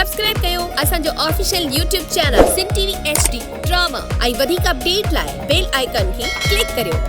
Subscribe कयो असांजो official YouTube channel सिन TV HD drama ऐं वधीक अपडेट लाइ बेल आइकन खे क्लिक करियो।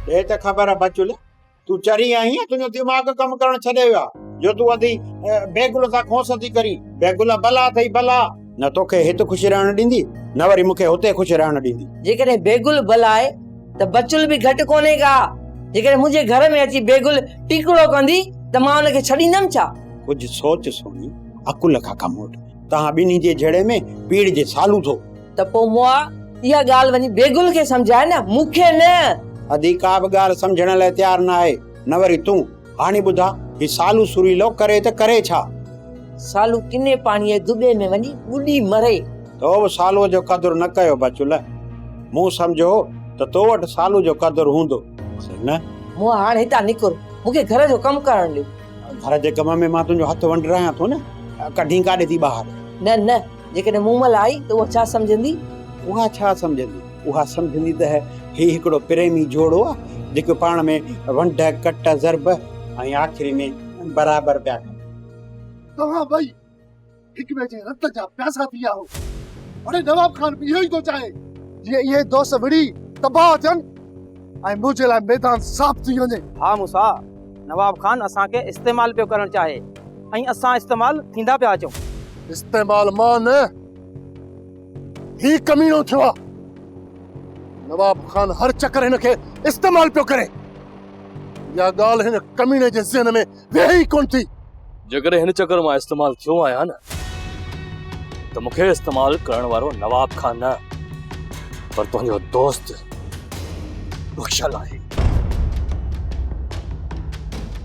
ये तो खबर है बचुल, तू चरी आई है, तुझो दिमाग कम करण छॾे वियो जो तू अधी बेगुल सा खोस थी करी। बेगुल बला थई बला, न तोखे हिते खुशी रहण ॾींदी न वरी मूंखे हुते खुशी रहण ॾींदी। जेकॾहिं बेगुल बला आहे त बचुल बि घटि कोन्हे का। जेकॾहिं मुंहिंजे घर में अची बेगुल टिकड़ो कंदी त मां हुनखे छॾींदमि छा? कुझु सोच सोनी, अकुल खां कमु वठ। तव्हां ॿिन्ही जे जड़े में पीड़ जे सालू थो त पोइ मुआ इहा ॻाल्हि वञी बेगुल खे सम्झाए न, मूंखे न। अधी का बि ॻाल्हि सम्झण लाइ तयार न आहे। न वरी तूं हाणे ॿुधा, ही सालू सुरीलो करे त करे छा? सालू किने पाणीअ दुबे में वञी ॿुॾी मरे। तो बि सालूअ जो क़दुरु न कयो बचुल। मूं सम्झो त तो वटि सालू जो क़दुरु हूंदो न। मुआ हाणे हितां निकिर, मूंखे घर जो कमु करण ॾियो। घर जे कम में मां तुंहिंजो हथ वंड रहियां थो न, कढी काॾे थी ॿाहिरि? न न, जेकॾहिं मूं महिल आई त उहा छा सम्झंदी? उहा छा सम्झंदी? उहा सम्झंदी त ही हिकिड़ो प्रेमी जोड़ो आहे जेको पाण में वंड कट ज़रब ऐं आख़िरी में बराबरि पिया कनि। तव्हां ॿई हिक ॿिए जे रत जा प्यासा थी विया हो। हाणे नवाब खान बि इहो ई थो चाहे जीअं इहे दोस्त विड़ी तबाह थियनि ऐं मुंहिंजे लाइ मैदान साफ़ थी वञे। हा मूसा, नवाब खान असांखे इस्तेमाल पियो करणु चाहे ऐं असां इस्तेमाल थींदा पिया अचूं। इस्तेमाल मां न, ही कमीनो थियो आहे। नवाब खान हर चक्कर हिनखे इस्तेमाल पियो करे। इहा ॻाल्हि हिन कमीने जे ज़हन में वेही कोन थी। जेकॾहिं हिन चक्कर मां इस्तेमाल थियो आहियां न त मूंखे इस्तेमाल करण वारो नवाब खान न पर तुंहिंजो दोस्त बुखशल आहे।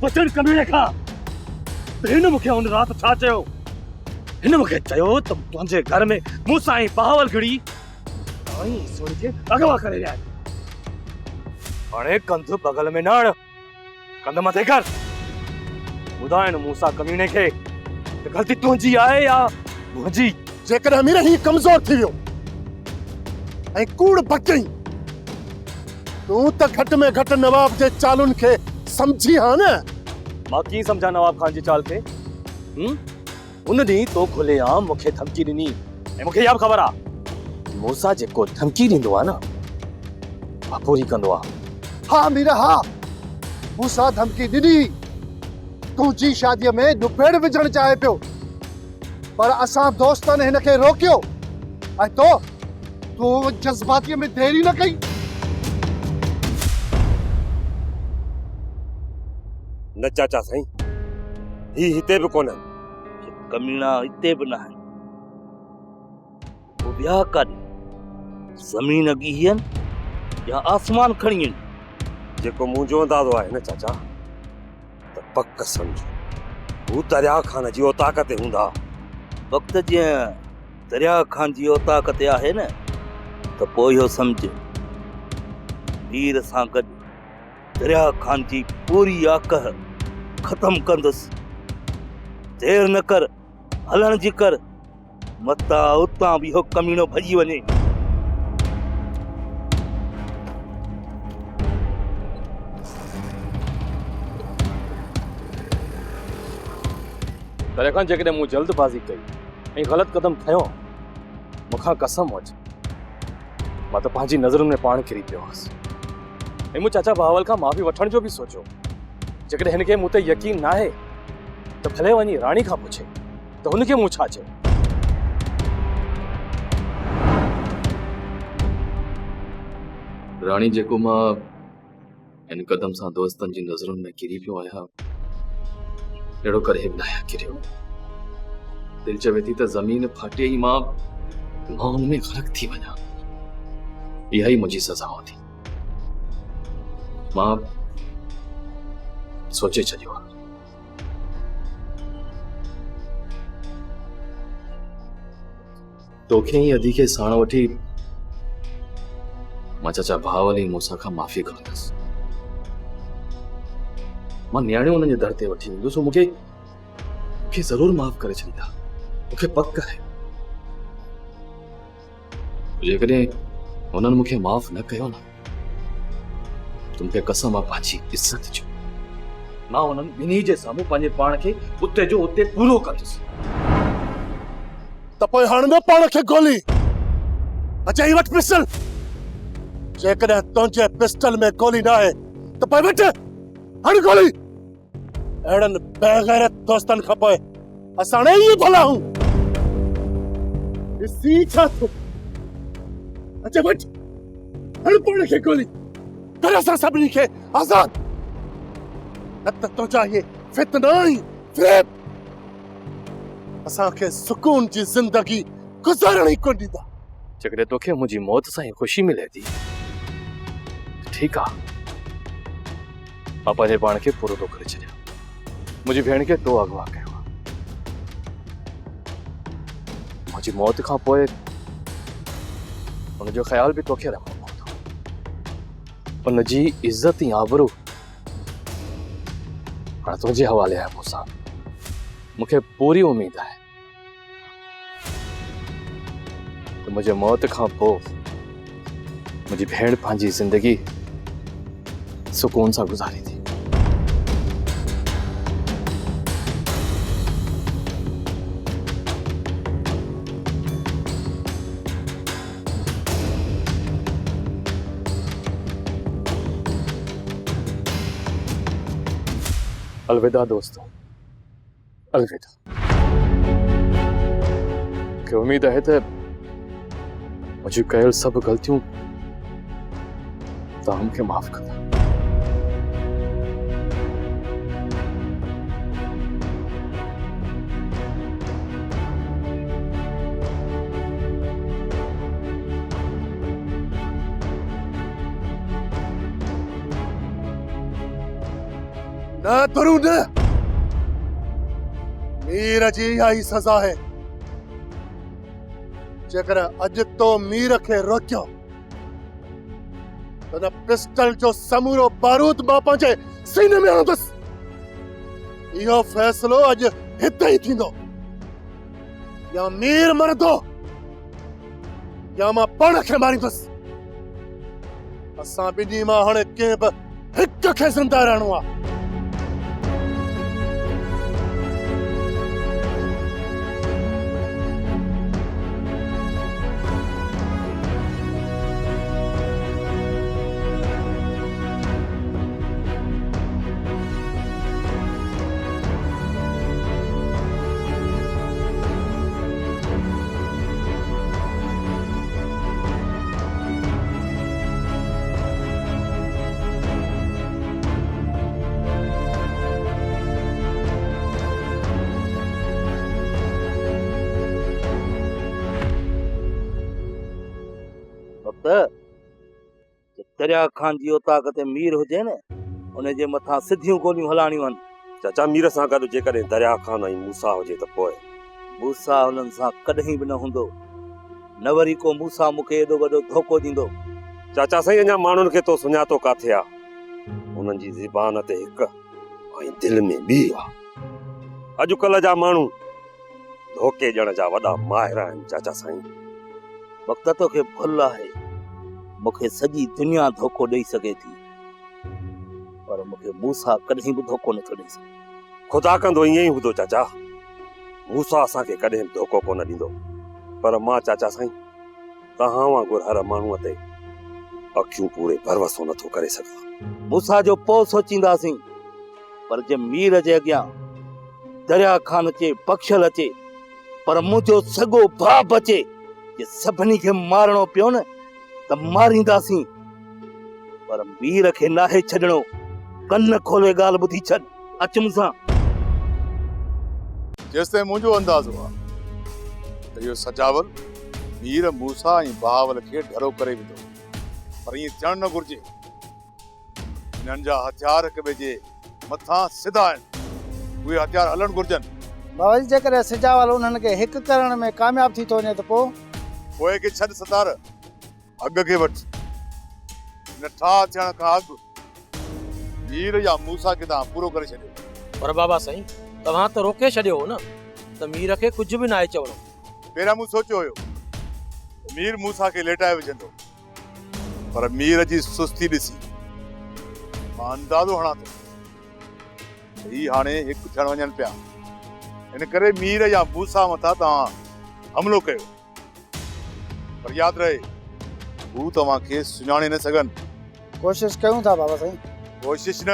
बचन कमीने खां हिन मूंखे हुन राति छा चयो? हिन मूंखे चयो त तुंहिंजे घर में मूंसां ऐं बहावल घड़ी सोनी खे अगवा करे रहिया आहिनि। हाणे कंध बगल में न आण, कंध मथे कर। ॿुधाए न मूसा कमीने खे त ग़लती तुंहिंजी आहे या मुंहिंजी? जेकॾहिं अमीर ही कमज़ोर थी वियो ऐं कूड़ बकई, तूं त घटि में घटि नवाब जे चालुनि खे सम्झी हा न। मां कीअं सम्झा नवाब खान जी चाल खे? उन ॾींहुं तो खुलेआम मूंखे धमकी ॾिनी ऐं मूंखे इहा बि ख़बर आहे मूसा जेको धमकी ॾींदो आहे न उहा पूरी कंदो आहे। हा मीरा हा, मूसा धमकी ॾिनी। तुंहिंजी शादीअ में दुफेड़ विझण चाहे पियो, पर असां दोस्तनि हिनखे रोकियो ऐं तूं जज़्बातीअ में देरी न कई। न चाचा साईं, ही हिते बि कोन्हनि। कमीना हिते बि न आहिनि। पोइ ॿिया काॾे? ज़मीन अॻी आहिनि या आसमान खणी आहिनि? जेको मुंहिंजो अंदाज़ो आहे न चाचा, त पक सम्झो हू दरिया खान जी औताक़ ते हूंदा। वक़्त जीअं दरिया खान जी औताक़ ते आहे न त पोइ इहो सम्झ, वीर सां गॾु दरिया खान जी पूरी आकह ख़तम कंदुसि। देर न कर, हलण जी कर, मता उतां बि इहो कमीनो भॼी वञे। तॾहिं जेकॾहिं मूं जल्दबाज़ी कई ऐं ग़लति क़दम खयो, मूंखां कसम वठ, मां त पंहिंजी नज़रुनि में पाण किरी पियो हुअसि। ऐं मूं चाचा भावल खां माफ़ी वठण जो बि सोचियो। जेकॾहिं हिन खे मूं ते यकीन न आहे त भले वञी राणी खां पुछे त हुनखे मूं छा चयो। राणी जेको मां हिन कदम सां दोस्तनि जी नज़रुनि में किरी पियो आहियां, अहिड़ो करे बि न आहियां किरियो। दिलि चवे थी त ज़मीन फाटे ई मां हुन में ग़रक़ थी वञा। इहा ई मुंहिंजी सज़ा हूंदी। मां सोचे छॾियो आहे। तोखे ई अधी खे साण वठी मां चाचा भावल ऐं मूंसां खां माफ़ी घुरंदुसि। मां न्याणियो हुननि जे दर ते वठी वेंदुसि। मूंखे ज़रूरु माफ़ करे छॾींदा, मूंखे पक आहे। जेकॾहिं हुननि मूंखे माफ़ न कयो न त मूंखे कसम आहे पंहिंजी इज़त जो, मां हुननि ॿिन्ही जे साम्हूं पंहिंजे पाण खे उते जो उते पूरो कंदुसि। त पोइ हण न पाण खे गोली, अचई वटि पिस्टल। जेकॾहिं तुंहिंजे पिस्टल में गोली न आहे त पोइ वटि हण गोली। अहिड़नि बेग़ैरत दोस्तनि खां पोइ असां न ई भला हूं। ॾिसी छा थियो? अचे वटि हण पाण खे गोली, कर असां सभिनी खे आज़ाद। न त तुंहिंजा इहे फितना ऐं फ़रेब असांखे सुकून जी ज़िंदगी गुज़ारण ई कोन ॾींदा। जेकॾहिं तोखे मुंहिंजी मौत सां ई ख़ुशी मिले थी ठीकु आहे, मां पंहिंजे पाण खे पूरो थो करे छॾियां। मुंहिंजी भेण खे तो अगवा कयो आहे। मुंहिंजी मौत खां पोइ हुनजो ख़्याल बि तोखे रखणो पवंदो। हुनजी इज़त ऐं आबरू हाणे तुंहिंजे हवाले आहे मूंसां। मूंखे पूरी उम्मीद आहे त मुंहिंजे मौत खां पोइ मुंहिंजी भेण पंहिंजी ज़िंदगी सुकून सां गुज़ारी थी। अलविदा दोस्तों, अलविदा। मूंखे उम्मीद आहे त मुंहिंजी कयल सभु ग़लतियूं तव्हां मूंखे माफ़ कंदा। न तरू न, मीर जी इहा ई सज़ा है। जेकर अॼु तो मीर खे रोकियो त पिस्टल जो समूरो बारूद मां पंहिंजे सीने में हणंदुसि। इहो फ़ैसिलो अॼु हिते ई थींदो। या मीर मरंदो या मां पाण खे मारींदुसि। असां ॿिन्ही मां हाणे कंहिं बि हिक खे ज़िंदा रहणो आहे। दरिया खान जी ताक़त मीर हुजे न, उन जे मथां सिधियूं गोलियूं हलाणियूं आहिनि। चाचा मीर सां गॾु जेकॾहिं दरिया खान ऐं मूसा हुजे त पोइ मूसा हुननि सां कॾहिं बि न हूंदो। न वरी को मूसा मूंखे एॾो वॾो धोखो ॾींदो। चाचा साईं अञा माण्हुनि खे तो सुञातो काथे आहे। उन्हनि जी ज़बान ते हिकु ऐं दिलि में ॿी आहे। अॼुकल्ह जा माण्हू धोखे ॾियण जा वॾा माहिर आहिनि चाचा साईं। वक़्त तोखे भुल आहे, मूंखे सॼी दुनिया धोखो ॾेई सघे थी, पर मूंखे मूसा कॾहिं बि धोखो नथो ॾेई सघे। ख़ुदा कंदो ईअं ई हूंदो चाचा। मूसा असांखे कॾहिं बि धोखो कोन ॾींदो। पर मां चाचा साईं तव्हां वांगुरु हर माण्हूअ ते अखियूं पूरे भरवसो नथो करे सघां। मूंसां जो पोइ सोचींदासीं, पर जे मीर जे अॻियां दरिया खान अचे, बख्शल अचे, पर मुंहिंजो सॻो भाउ बचे, जे सभिनी खे मारणो पियो न त मारींदासीं, पर मीर खे नाहे छॾणो। कन खोले ॻाल्हि ॿुधी छॾ, अच मूंसां। जेसिताईं मुंहिंजो अंदाज़ो आहे त इहो सजावल मीर मूसा ऐं बहावल खे डरो करे विधो, पर ईअं थियणु न घुर्जे। हिननि जा हथियार हिक ॿिए जे मथां सिधा आहिनि, उहे हथियार हलणु घुर्जनि। बाबा जी जेकॾहिं सिजावल उन्हनि खे हिकु करण में कामयाबु थी थो वञे त पोइ खे छॾ सतार, अॻ खे वठ। हिन ठा थियण खां अॻु मीर या मूसा खे तव्हां पूरो करे छॾियो। पर बाबा साईं, तव्हां त रोके छॾियो हो न त मीर खे कुझु बि न आहे चवणो। पहिरियां मूं सोचियो हुयो मीर मूसा खे लेटाए विझंदो, पर मीर जी सुस्ती ॾिसी मां अंदाज़ो हणां थो ही हाणे हिकु थियण वञनि पिया। इन करे मीर या मूसा मथां तव्हां हमलो कयो, पर यादि रहे हू तव्हांखे सुञाणे न सघनि। कोशिशि कयूं था बाबा साईं। कोशिश न,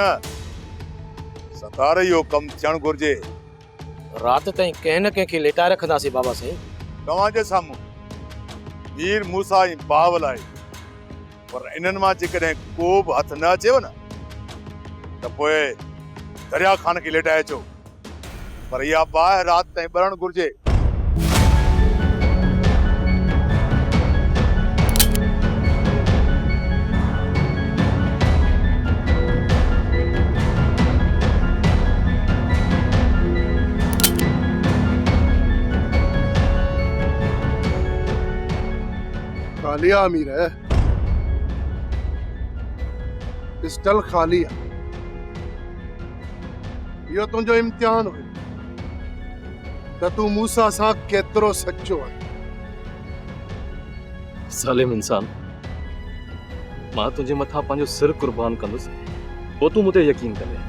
सतार इहो कमु थियणु घुर्जे। राति ताईं कंहिं न कंहिंखे लेटाए रखंदासीं बाबा साईं। तव्हांजे साम्हूं मीर मूसा ऐं बहावल आहे, पर इन्हनि मां जेकॾहिं को बि हथ न अचेव न त पोइ दरिया खान खे लेटाए अचो, पर इहा बाहि राति ताईं ॿरणु घुर्जे। खालिया अमीर है, पिस्टल खाली है। यो तुंहिंजो इम्तिहान हो त तूं मूसा सां केतिरो सचो आहे। सालिम इंसान, मां तुंहिंजे मथां पंहिंजो सिर कुर्बान कंदुसि, पोइ तूं मूं ते यकीन कंदे।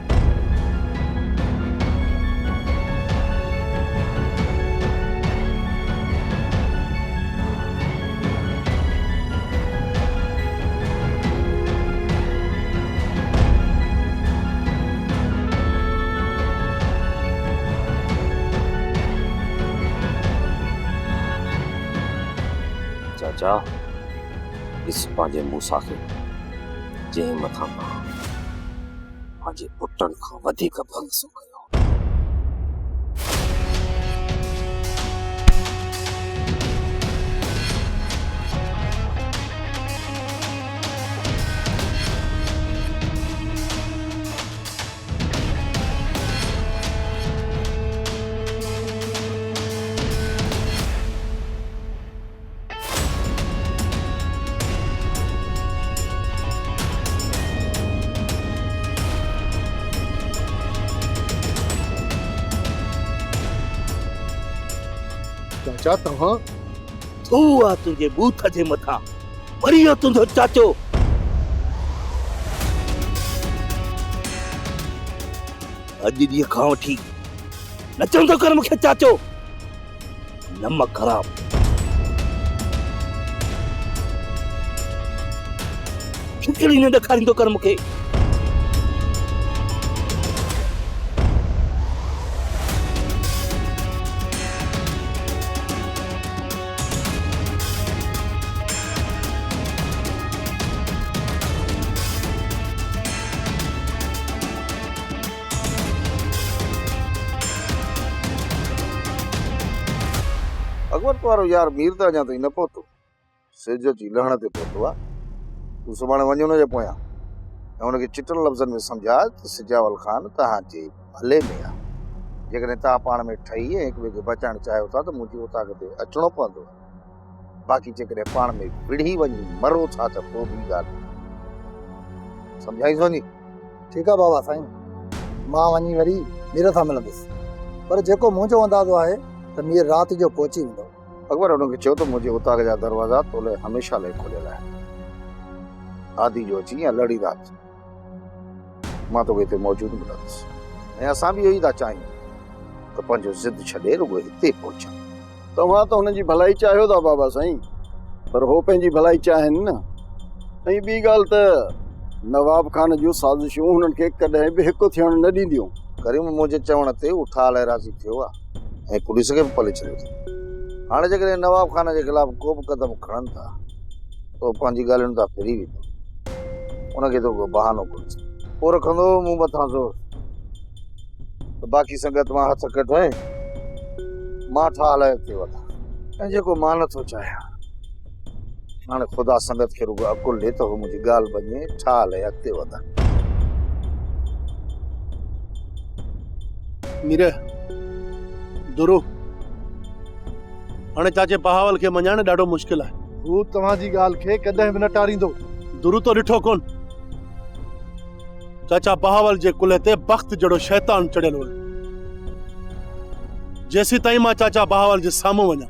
चाचा, इस पंहिंजे मूसा खे जंहिं मथां मां पंहिंजे पुटनि खां वधीक भरोसो कयो। चाचा तव्हां तू आ तुंहिंजे बूथ जे मथां मरी वियो तुंहिंजो चाचो। अॼु ॾींहं खां वठी न चवंदो कर मूंखे चाचो, नमक ख़राब। खिचड़ी न ॾेखारींदो कर मूंखे। अकबर वारो यार मीर त अञा ताईं न पहुतो, सिज जी लहण ते पहुतो आहे। तूं सुभाणे वञो हुन जे पोयां ऐं हुनखे चिटनि लफ़्ज़नि में सम्झाए त सिजावल ख़ान तव्हांजे भले में आहे। जेकॾहिं तव्हां पाण में ठही ऐं हिक ॿिए खे बचाइणु चाहियो था त मुंहिंजी उताक ते अचिणो पवंदो। बाक़ी जेकॾहिं पाण में विढ़ी वञी मरो था त पोइ ॿी ॻाल्हि। सम्झाई सोनी? ठीकु आहे बाबा साईं, मां वञी वरी मीर सां मिलंदुसि, पर जेको मुंहिंजो अंदाज़ो आहे त मीर राति जो पहुची वेंदो। अकबर हुनखे चयो त मुंहिंजे उताक जा दरवाज़ा तोले हमेशह लाइ खोलियल आहिनि। आदि जो अची या लड़ी राति मां तोखे हिते मौजूदु मिलंदुसि, ऐं असां बि इहो ई था चाहियूं त पंहिंजो ज़िद छॾे रुॻो हिते पहुचनि। तव्हां त हुनजी भलाई चाहियो था बाबा साईं, पर हो पंहिंजी भलाई चाहिनि न। ऐं ॿी ॻाल्हि त नवाब खान जूं साज़िशूं हुननि खे कॾहिं बि हिकु थियण न ॾींदियूं। करीम मुंहिंजे चवण ते उठा लाइ राज़ी थियो आहे ऐं पुलिस खे बि पले छॾियो अथईं। हाणे जेकॾहिं नवाब खान जे ख़िलाफ़ को बि क़दम खणनि था तो पंहिंजी ॻाल्हियुनि तां फिरी वेंदो। उनखे तो को बहानो घुरिजे, पोइ रखंदो मूं मथां ज़ोर। त बाक़ी संगत मां हथ कढाए मां ठा लाइ अॻिते वधां, ऐं जेको मां नथो चाहियां हाणे ख़ुदा संगत खे रुॻो अकुल ॾे त हू मुंहिंजी ॻाल्हि बञे, ठा लाइ अॻिते वधां। मीरे दुरु हाणे चाचे बहावल खे मञाइण ॾाढो मुश्किल आहे। हू तव्हांजी ॻाल्हि खे कॾहिं बि न टारींदो। दुरु तो ॾिठो कोन, चाचा बहावल जे कुल्हे ते बख़्त जहिड़ो शैतान चढ़ियल हो। जेसीं ताईं मां चाचा बहावल जे साम्हूं वञा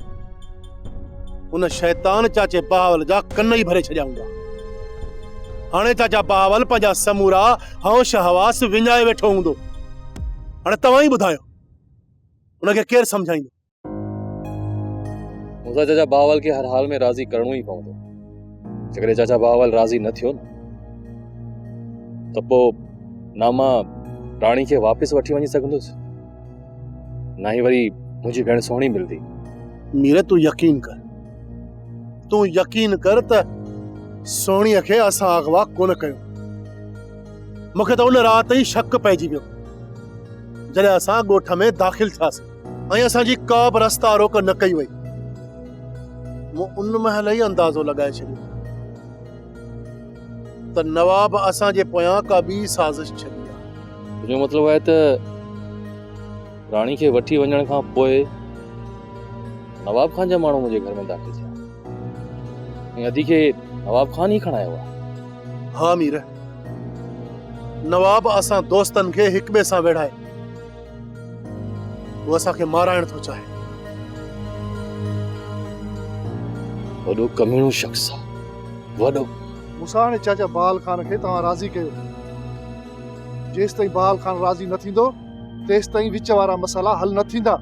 उन शैतान चाचे बहावल जा कन ई भरे छॾिया हूंदा। हाणे चाचा बहावल पंहिंजा समूरा होश हवास विञाए वेठो हूंदो। हाणे तव्हां ई ॿुधायो उनखे केरु सम्झाईंदो? मूंसां चाचा बहावल खे हर हाल में राज़ी करणो ई पवंदो। जेकॾहिं चाचा बहावल राज़ी न थियो न त पोइ ना मां राणी खे वापसि वठी वञी सघंदुसि, ना ई वरी मुंहिंजी भेण सोणी मिलंदी। मीरे तूं यकीन कर त सोणीअ खे असां अगवा कोन कयो। मूंखे त उन राति ई शक पइजी वियो जॾहिं असां ॻोठ में दाख़िल थियासीं ऐं असांजी का बि रस्ता रोक न कई वई। मूं उन महिल ई अंदाज़ो लॻाए छॾियो त नवाब असांजे पोयां का ॿी साज़िश छॾी आहे। तुंहिंजो मतिलबु आहे त राणी खे वठी वञण खां पोइ नवाब खान जा माण्हू मुंहिंजे घर में दाख़िल थिया ऐं अदी खे नवाब खान ई खणायो आहे। हा मीर, नवाब असां दोस्तनि खे हिक ॿिए सां वेढ़ाए वो असांखे माराइण थो चाहे। वॾो कमीणो शख्स आहे, वॾो। मूंसां हाणे चाचा बहाल खान खे तव्हां राज़ी कयो। जेसि ताईं बहाल खान राज़ी न थींदो तेसि ताईं विच वारा मसाला हल न थींदा।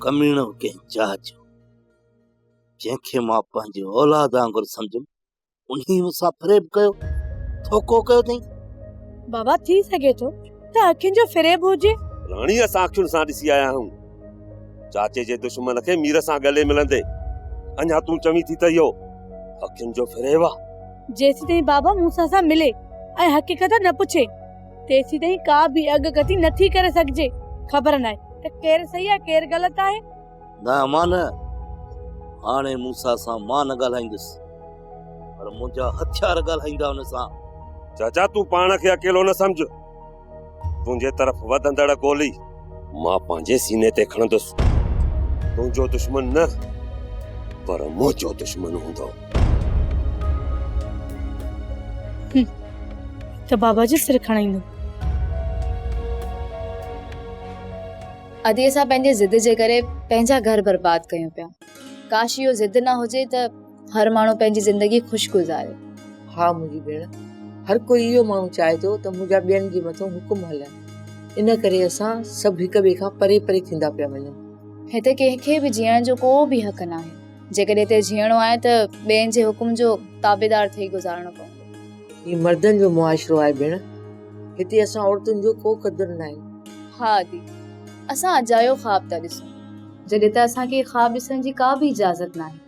कमीणो कंहिं चाह जो जंहिंखे मां पंहिंजे औलाद वांगुरु सम्झुमि उन्ही मूंसां फ़रेब कयो, धोखो कयो अथई। बाबा थी सघे थो त अखियुनि जो फ़रेब हुजे। राणी असां अखियुनि सां ॾिसी आया आहियूं। चाचे जे दुश्मन खे मीर सां गले मिलंदे अञा तूं चवीं थी त इहो अखियुनि जो फ़रेब आहे। जेसीं ताईं बाबा मूंसां सां मिले ऐं हक़ीक़त न पुछे तेसीं ताईं का बि अॻकथी नथी करे सघिजे। ख़बर नाहे त केरु सही आहे केरु ग़लति आहे। न मां न, हाणे मूंसां सां मां न ॻाल्हाईंदुसि पर मुंहिंजा हथियार ॻाल्हाईंदा हुन सां। चाचा तूं पाण खे अकेलो न सम्झ, तुंहिंजे तरफ़ वधंदड़ गोली मां पंहिंजे सीने ते खणंदुसि। तुंहिंजो दुश्मन न पर मुंहिंजो दुश्मन हूंदो। त बाबा जी सिर खणाईंदो। अदी असां पंहिंजे ज़िद जे करे पंहिंजा घर बर्बाद कयूं पिया। काश इहो ज़िद न हुजे त हर माण्हू पंहिंजी ज़िंदगी ख़ुशि गुज़ारे। हा मुंहिंजी भेण, हर कोई इहो माण्हू चाहे थो त मुंहिंजा ॿियनि जे मथां हुकुम हलनि। इन करे असां सभु हिक ॿिए खां परे परे थींदा पिया वञूं। हिते कंहिंखे बि जीअण जो को बि हक़ न आहे। जेकॾहिं हिते जीअणो आहे त ॿियनि जे हुकुम जो ताबेदार थी गुज़ारणो पवंदो। हीउ मर्दनि जो मुआशिरो आहे भेण, हिते असां औरतुनि जो को क़दुरु न आहे। हा दी, असां अजायो ख़्वाब था ॾिसूं जॾहिं त असांखे ख़्वाब ॾिसण जी का बि इजाज़त न आहे।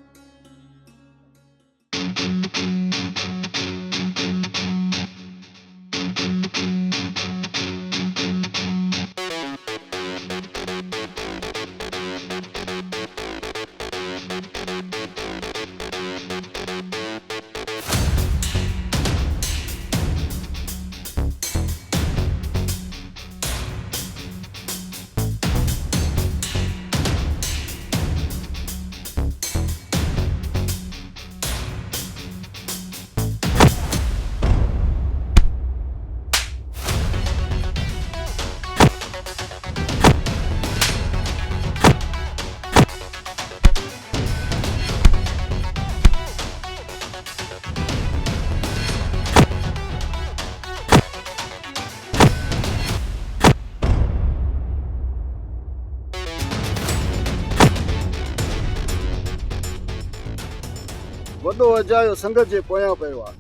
वॾो अजायो संगत जे पोयां पियो आहे।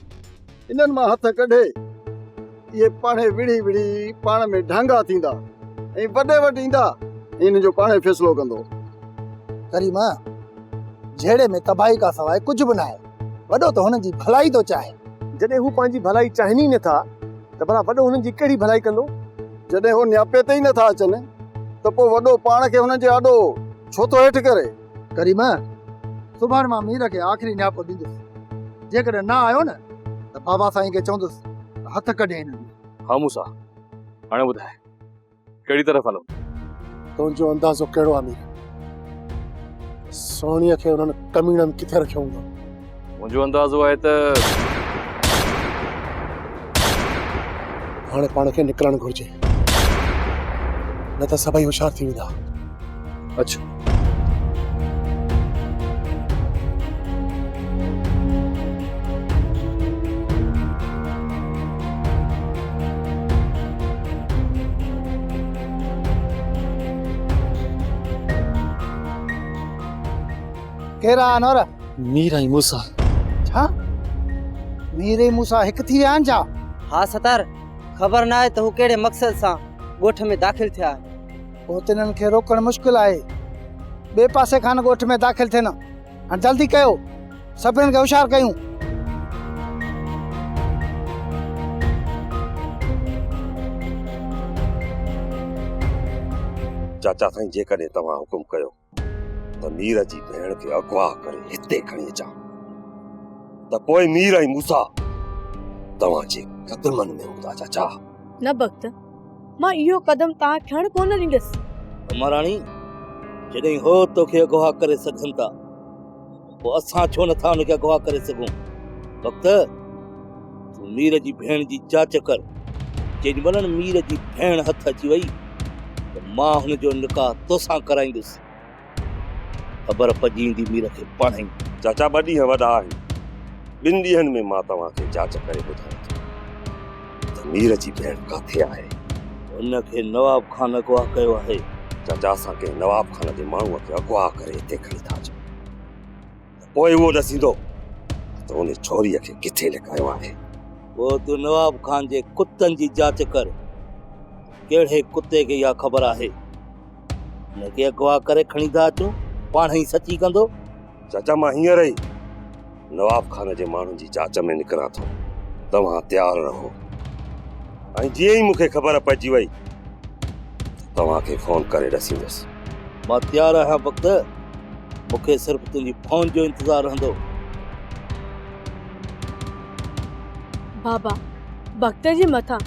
इन्हनि मां हथ कढे इहे पाणे विड़ी विड़ी पाण में ढांगा थींदा ऐं वॾे वटि ईंदा, इन जो पाणे फ़ैसिलो कंदो। करीमा, झेड़े में तबाही का सवाइ कुझु बि न आहे। वॾो त हुननि जी भलाई थो चाहे। जॾहिं हू पंहिंजी भलाई चाहिनि ई नथा त भला वॾो हुननि जी कहिड़ी भलाई कंदो? जॾहिं हू न्यापे ते ई नथा अचनि त पोइ वॾो पाण खे हुननि जे आॾो छो थो हेठि करे? करीमा, सुभाणे मां मीर खे आख़िरी न्यापो ॾींदुसि। जेकॾहिं न आयो न त बाबा साईं खे चवंदुसि हथ कढे हिननि। हाँ मूसा, हाणे ॿुधाए कहिड़ी तरफ़ हलूं? तुंहिंजो अंदाज़ो कहिड़ो आहे मीर? सोणीअ खे हुननि कमीणनि किथे रखियो हूंदो? मुंहिंजो अंदाज़ो आहे त हाणे पाण खे निकिरणु घुरिजे, न त सभई होशियार थी वेंदा। अच्छा, केरु आहे अनवर? मीर ऐं मूसा। छा मीर ऐं मूसा हिकु थी विया आहिनि छा? हाँ सतार, ख़बर न आहे त हू कहिड़े मक़सद सां ॻोठ में दाख़िल थिया। पोइ तिन्हनि खे रोकणु मुश्किल आहे। ॿिए पासे खां न ॻोठ में दाख़िल थियनि। हाणे जल्दी कयो, सभिनीनि खे होशियार कयूं। चाचा साईं, जेकॾहिं तव्हां हुकुम कयो त मीर जी भेण खे अगवा करे हिते खणी अचां त पोइ मीर ऐं मूसा तव्हांजे कदमनि में हूंदा। चाचा न भक्त, मां इहो कदम तव्हां खणण कोन ॾींदसि। महाराणी, जॾहिं हो तोखे अगवा करे सघनि था पोइ असां छो नथा हुनखे अगवा करे सघूं? भक्त, तूं मीर जी भेण जी जांच कर। जेॾी महिल मीर जी भेण हथ अची वई त मां हुनजो निकाह तोसां कराईंदुसि। ख़बर पइजी मीर खे पाण ई। चाचा, ॿ ॾींहं वॾा आहिनि। 2 ॾींहंनि में मां तव्हांखे जांच करे ॿुधायां थो त मीर जी भेण किथे आहे। हुनखे नवाब खान अगवा कयो आहे। चाचा, असांखे नवाब खान जे माण्हूअ खे अगवा करे हिते खणी था अचूं, पोइ उहो ॾसींदो त उन छोरीअ खे किथे लिकायो आहे। पोइ तूं नवाब खान जे कुतनि जी जांच कर। कहिड़े कुते खे इहा ख़बर आहे? हुनखे अगवा करे खणी था अचूं, पाण ई सची कंदो। चाचा, मां हींअर ई नवाब खान जे माण्हुनि जी जांच में निकिरां थो। तव्हां तयारु रहो, ऐं जीअं ई मूंखे ख़बर पइजी वई तव्हांखे फ़ोन करे ॾसींदुसि। मां तयारु आहियां भक्त, मूंखे सिर्फ़ु तुंहिंजी फ़ोन जो इंतज़ारु रहंदो। बाबा, भक्त जे मथां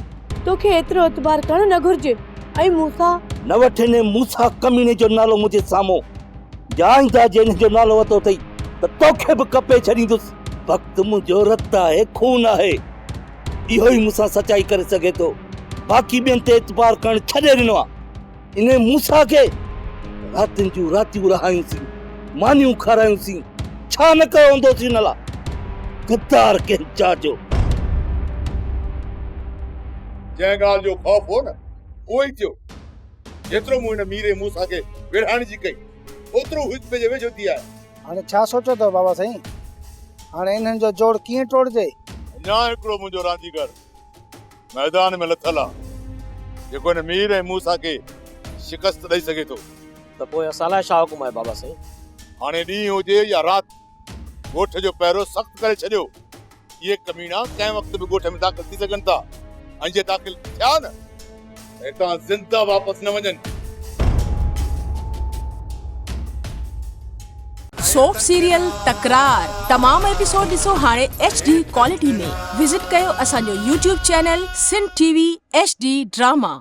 तोखे एतिरो एतबार करणु न घुर्जे। ऐं मूसा न वठने मूसा कमीने जो नालो मुंहिंजे साम्हूं जाईंदा जंहिं जो नालो वरितो अथई त तोखे बि कपे छॾींदुसि। भक्त मुंहिंजो रतु आहे, खून आहे। इहो ई मूंसां सचाई करे सघे थो। बाक़ी ॿियनि ते एतबार करणु छॾे ॾिनो आहे। इन मूसा खे रातिनि जूं रातियूं रहायूंसीं, मानियूं खारायूंसीं। छा न कयो हूंदोसीं हिन लाइ? गद्दार कंहिं चा जो। जंहिं ॻाल्हि जो ख़ौफ़ हो न, उहो ई थियो। जेतिरो मूं हिन मीर मूसा खे विढ़ाइण जी कई, ओतिरो हिक ॿिए जे वेझो थी आहे। हाणे छा सोचो अथव बाबा साईं? हाणे इन्हनि जो जोड़ कीअं टोड़जे? अञा हिकिड़ो मुंहिंजो रांदीगर मैदान में लथल आहे, जेको हिन मीर ऐं मूसा खे शिकस्त ॾेई सघे थो। त पोइ असां लाइ छा हुकुम आहे बाबा साईं? हाणे ॾींहुं हुजे या राति, ॻोठ जो पहिरो सख़्तु करे छॾियो। इहे कमीना कंहिं वक़्तु बि ॻोठ में दाख़िल थी सघनि था, ऐं जे दाख़िल थिया न हितां ज़िंदा वापसि न वञनि। सोप सीरियल तकरार तमाम एपिसोड ॾिसो हाणे HD क्वालिटी में। विजिट कयो असांजो YouTube channel Sindh TV HD drama.